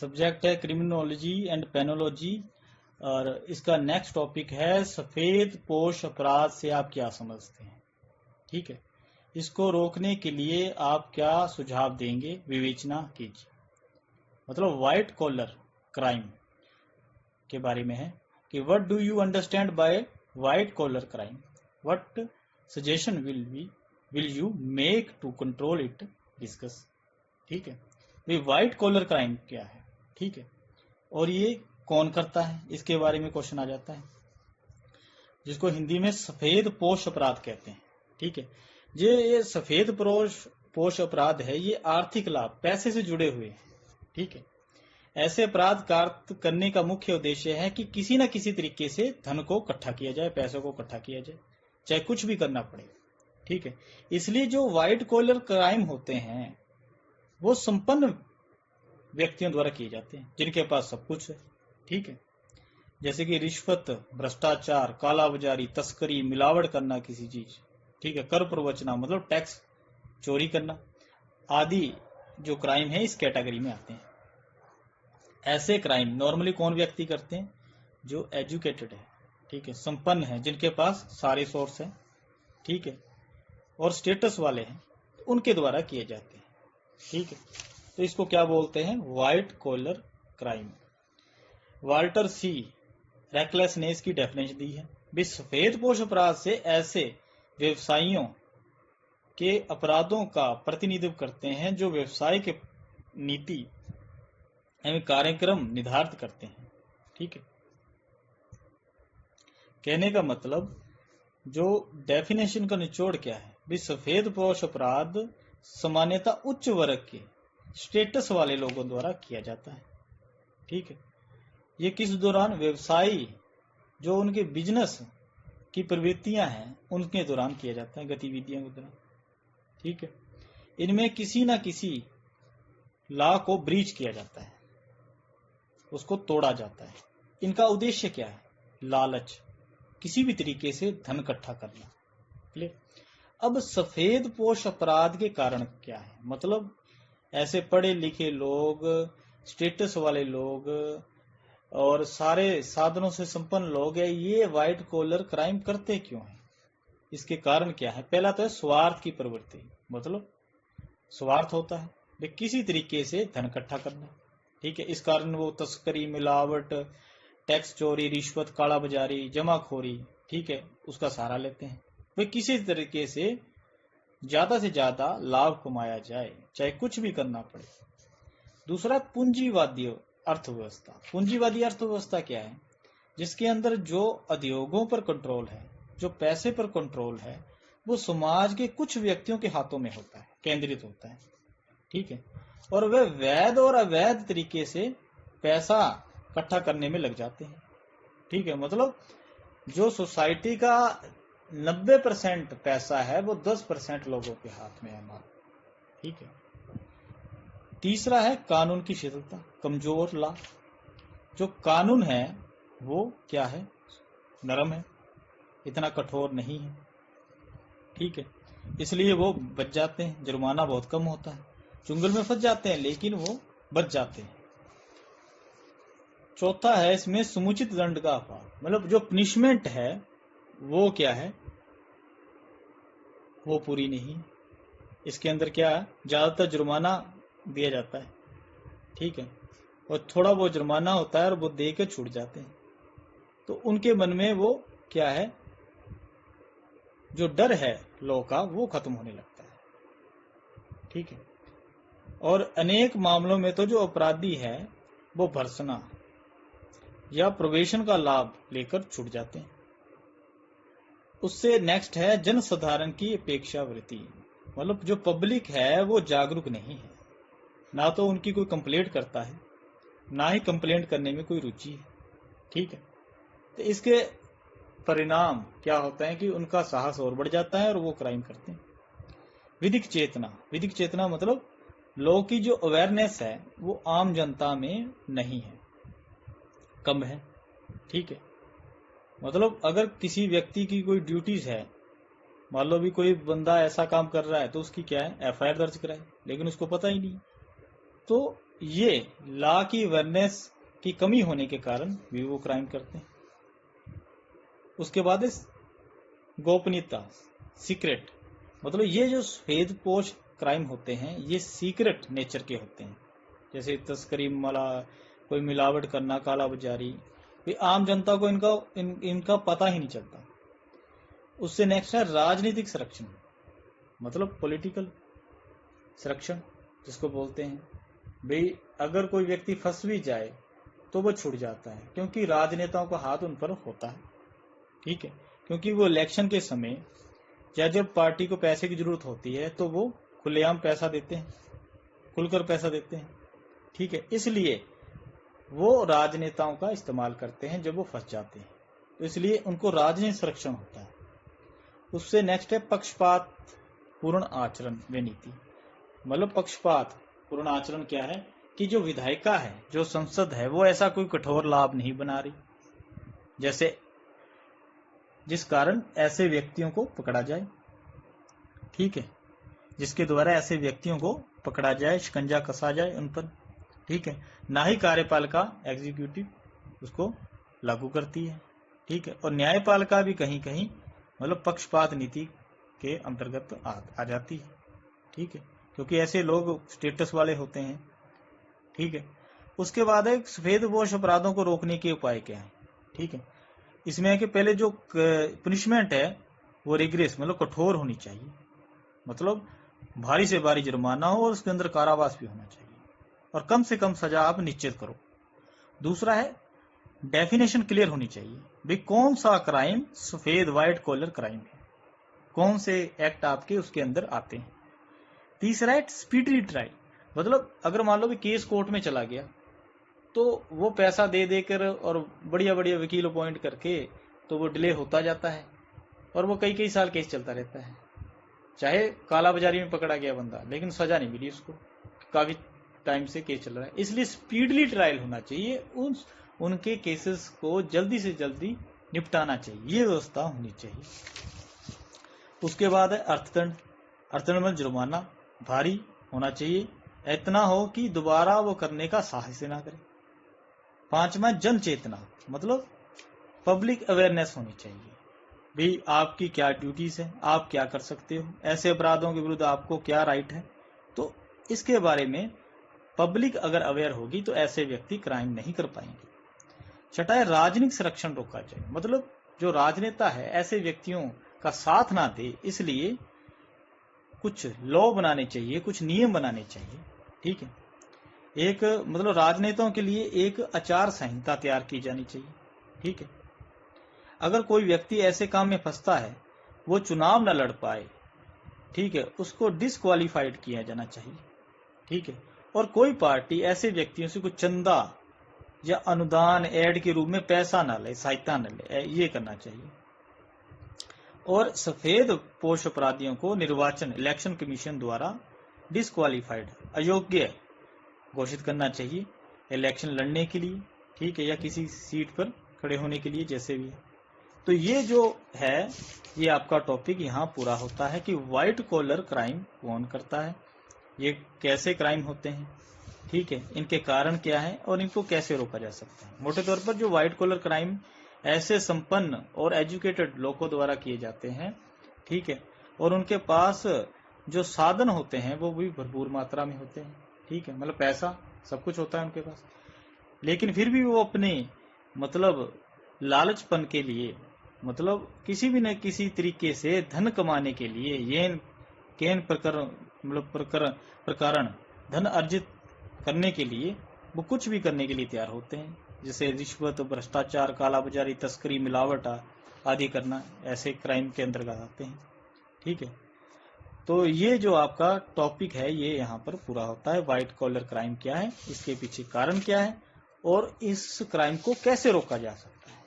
Subject है criminology and पेनोलॉजी। और इसका नेक्स्ट टॉपिक है सफेद पोश अपराध से आप क्या समझते हैं। ठीक है, इसको रोकने के लिए आप क्या सुझाव देंगे, विवेचना कीजिए। मतलब व्हाइट कॉलर क्राइम के बारे में है कि what do you understand by white collar crime, what suggestion will you make to control it, discuss. ठीक है, ये व्हाइट कॉलर क्राइम क्या है, ठीक है, और ये कौन करता है, इसके बारे में क्वेश्चन आ जाता है, जिसको हिंदी में सफेद पोश अपराध कहते हैं। ठीक है, ये सफेद पोश अपराध है, ये आर्थिक लाभ, पैसे से जुड़े हुए हैं। ठीक है, ऐसे अपराध करने का मुख्य उद्देश्य है कि किसी न किसी तरीके से धन को इकट्ठा किया जाए, पैसों को इकट्ठा किया जाए, चाहे कुछ भी करना पड़े। ठीक है, इसलिए जो व्हाइट कॉलर क्राइम होते हैं वो संपन्न व्यक्तियों द्वारा किए जाते हैं, जिनके पास सब कुछ है। ठीक है, जैसे कि रिश्वत, भ्रष्टाचार, कालाबाजारी, तस्करी, मिलावट करना किसी चीज, ठीक है, कर प्रवचना मतलब टैक्स चोरी करना आदि जो क्राइम है इस कैटेगरी में आते हैं। ऐसे क्राइम नॉर्मली कौन व्यक्ति करते हैं, जो एजुकेटेड है, ठीक है, संपन्न है, जिनके पास सारे सोर्स है, ठीक है, और स्टेटस वाले हैं, उनके द्वारा किए जाते हैं। ठीक है, तो इसको क्या बोलते हैं, व्हाइट कॉलर क्राइम। वाल्टर सी रेकलेस ने इसकी डेफिनेशन दी है, भी सफेद पोश अपराध से ऐसे व्यवसायियों के अपराधों का प्रतिनिधित्व करते हैं जो व्यवसाय के नीति एवं कार्यक्रम निर्धारित करते हैं। ठीक है, कहने का मतलब जो डेफिनेशन का निचोड़ क्या है, भी सफेद पोश अपराध सामान्यतः उच्च वर्ग के स्टेटस वाले लोगों द्वारा किया जाता है। ठीक है, ये किस दौरान, व्यवसायी जो उनके बिजनेस की प्रवृत्तियां हैं उनके दौरान किया जाता है, गतिविधियों के दौरान। ठीक है, इनमें किसी न किसी लॉ को ब्रीच किया जाता है, उसको तोड़ा जाता है। इनका उद्देश्य क्या है, लालच, किसी भी तरीके से धन इकट्ठा करना। क्लियर। अब सफेद पोश अपराध के कारण क्या है, मतलब ऐसे पढ़े लिखे लोग, स्टेटस वाले लोग और सारे साधनों से संपन्न लोग हैं, ये व्हाइट कॉलर क्राइम करते क्यों हैं, इसके कारण क्या है। पहला तो है स्वार्थ की प्रवृत्ति, मतलब स्वार्थ होता है वे किसी तरीके से धन इकट्ठा करना। ठीक है, इस कारण वो तस्करी, मिलावट, टैक्स चोरी, रिश्वत, कालाबाजारी, जमाखोरी, ठीक है, उसका सहारा लेते हैं। वे किसी तरीके से ज्यादा लाभ कमाया जाए, चाहे कुछ भी करना पड़े। दूसरा, पूंजीवादी अर्थव्यवस्था। पूंजीवादी अर्थव्यवस्था क्या है, जिसके अंदर जो उद्योगों पर कंट्रोल है, जो पैसे पर कंट्रोल है, वो समाज के कुछ व्यक्तियों के हाथों में होता है, केंद्रित होता है। ठीक है, और वे वैध और अवैध तरीके से पैसा इकट्ठा करने में लग जाते हैं। ठीक है, मतलब जो सोसाइटी का 90% पैसा है वो 10% लोगों के हाथ में है हमारा। ठीक है, तीसरा है कानून की शिथिलता, कमजोर लॉ। जो कानून है वो क्या है, नरम है, इतना कठोर नहीं है। ठीक है, इसलिए वो बच जाते हैं, जुर्माना बहुत कम होता है, चुंगल में फंस जाते हैं लेकिन वो बच जाते हैं। चौथा है इसमें समुचित दंड का अभाव, मतलब जो पनिशमेंट है वो क्या है, वो पूरी नहीं। इसके अंदर क्या है, ज्यादातर जुर्माना दिया जाता है। ठीक है, और थोड़ा वो जुर्माना होता है और वो दे के छूट जाते हैं, तो उनके मन में वो क्या है, जो डर है लॉ का वो खत्म होने लगता है। ठीक है, और अनेक मामलों में तो जो अपराधी है वो भर्सना या प्रोबेशन का लाभ लेकर छूट जाते हैं। उससे नेक्स्ट है जनसाधारण की अपेक्षावृत्ति, मतलब जो पब्लिक है वो जागरूक नहीं है, ना तो उनकी कोई कंप्लेंट करता है, ना ही कंप्लेंट करने में कोई रुचि है। ठीक है, तो इसके परिणाम क्या होता है कि उनका साहस और बढ़ जाता है और वो क्राइम करते हैं। विधिक चेतना, विधिक चेतना मतलब लोगों की जो अवेयरनेस है वो आम जनता में नहीं है, कम है। ठीक है, मतलब अगर किसी व्यक्ति की कोई ड्यूटीज है, मान लो भी कोई बंदा ऐसा काम कर रहा है तो उसकी क्या है, एफआईआर दर्ज कराए, लेकिन उसको पता ही नहीं, तो ये लॉ की अवेयरनेस की कमी होने के कारण भी वो क्राइम करते हैं। उसके बाद गोपनीयता, सीक्रेट, मतलब ये जो सफेदपोश क्राइम होते हैं ये सीक्रेट नेचर के होते हैं, जैसे तस्करी, कोई मिलावट करना, काला बाजारी, आम जनता को इनका पता ही नहीं चलता। उससे नेक्स्ट है राजनीतिक संरक्षण, मतलब पॉलिटिकल संरक्षण जिसको बोलते हैं। भाई अगर कोई व्यक्ति फंस भी जाए तो वो छूट जाता है, क्योंकि राजनेताओं का हाथ उन पर होता है, ठीक है, क्योंकि वो इलेक्शन के समय या जब पार्टी को पैसे की जरूरत होती है तो वो खुलेआम पैसा देते हैं, खुलकर पैसा देते हैं, ठीक है, इसलिए वो राजनेताओं का इस्तेमाल करते हैं जब वो फंस जाते हैं, तो इसलिए उनको राजनीतिक संरक्षण होता है। उससे नेक्स्ट है पक्षपात पूर्ण आचरण व नीति, मतलब पक्षपात पूर्ण आचरण क्या है कि जो विधायिका है, जो संसद है, वो ऐसा कोई कठोर लाभ नहीं बना रही जैसे जिस कारण ऐसे व्यक्तियों को पकड़ा जाए, ठीक है, जिसके द्वारा ऐसे व्यक्तियों को पकड़ा जाए, शिकंजा कसा जाए उन पर, ठीक है, ना ही कार्यपालिका एग्जीक्यूटिव उसको लागू करती है, ठीक है, और न्यायपालिका भी कहीं कहीं मतलब पक्षपात नीति के अंतर्गत आ जाती है, ठीक है, क्योंकि ऐसे लोग स्टेटस वाले होते हैं, ठीक है। उसके बाद है सफेदपोश अपराधों को रोकने के उपाय क्या है, ठीक है, इसमें है कि पहले जो पनिशमेंट है वो रिग्रेस, मतलब कठोर होनी चाहिए, मतलब भारी से भारी जुर्माना हो और उसके अंदर कारावास भी होना चाहिए, और कम से कम सजा आप निश्चित करो। दूसरा है डेफिनेशन क्लियर होनी चाहिए, भाई कौन सा क्राइम सफेद व्हाइट कॉलर क्राइम है, कौन से एक्ट आपके उसके अंदर आते हैं। तीसरा है स्पीडी ट्रायल, मतलब अगर मान लो भी केस कोर्ट में चला गया तो वो पैसा दे देकर और बढ़िया बढ़िया वकील अपॉइंट करके तो वो डिले होता जाता है और वो कई कई साल केस चलता रहता है, चाहे काला बाजारी में पकड़ा गया बंदा लेकिन सजा नहीं मिली उसको, काफी टाइम से केस चल रहा है। इसलिए स्पीडली ट्रायल होना चाहिए, उनके केसेस को जल्दी से जल्दी निपटाना चाहिए, ये व्यवस्था होनी चाहिए। उसके बाद है अर्थदंड, अर्थदंड में जुर्माना भारी होना चाहिए, इतना हो कि दोबारा वो करने का साहस ना करे। पांचवा जन चेतना, मतलब पब्लिक अवेयरनेस होनी चाहिए, भी आपकी क्या ड्यूटीज है, आप क्या कर सकते हो, ऐसे अपराधों के विरुद्ध आपको क्या राइट है, तो इसके बारे में पब्लिक अगर अवेयर होगी तो ऐसे व्यक्ति क्राइम नहीं कर पाएंगे। छठा है राजनीतिक संरक्षण रोका जाए, मतलब जो राजनेता है ऐसे व्यक्तियों का साथ ना दे, इसलिए कुछ लॉ बनाने चाहिए, कुछ नियम बनाने चाहिए, ठीक है, एक मतलब राजनेताओं के लिए एक आचार संहिता तैयार की जानी चाहिए, ठीक है। अगर कोई व्यक्ति ऐसे काम में फंसता है, वो चुनाव न लड़ पाए, ठीक है, उसको डिस्क्वालीफाइड किया जाना चाहिए, ठीक है, और कोई पार्टी ऐसे व्यक्तियों से कुछ चंदा या अनुदान एड के रूप में पैसा न ले, सहायता न ले, ये करना चाहिए। और सफेद पोश अपराधियों को निर्वाचन इलेक्शन कमीशन द्वारा डिस्क्वालीफाइड, अयोग्य घोषित करना चाहिए इलेक्शन लड़ने के लिए, ठीक है, या किसी सीट पर खड़े होने के लिए, जैसे भी है। तो ये जो है ये आपका टॉपिक यहाँ पूरा होता है कि व्हाइट कॉलर क्राइम कौन करता है, ये कैसे क्राइम होते हैं, ठीक है, इनके कारण क्या है और इनको कैसे रोका जा सकता है। मोटे तौर पर जो व्हाइट कॉलर क्राइम ऐसे संपन्न और एजुकेटेड लोगों द्वारा किए जाते हैं, ठीक है, और उनके पास जो साधन होते हैं वो भी भरपूर मात्रा में होते हैं, ठीक है, मतलब पैसा सब कुछ होता है उनके पास, लेकिन फिर भी वो अपने मतलब लालचपन के लिए, मतलब किसी भी न किसी तरीके से धन कमाने के लिए, ये प्रकरण धन अर्जित करने के लिए वो कुछ भी करने के लिए तैयार होते हैं, जैसे रिश्वत, भ्रष्टाचार, कालाबाजारी, तस्करी, मिलावट आदि करना, ऐसे क्राइम के अंतर्गत आते हैं, ठीक है। तो ये जो आपका टॉपिक है ये यहाँ पर पूरा होता है, व्हाइट कॉलर क्राइम क्या है, इसके पीछे कारण क्या है और इस क्राइम को कैसे रोका जा सकता है।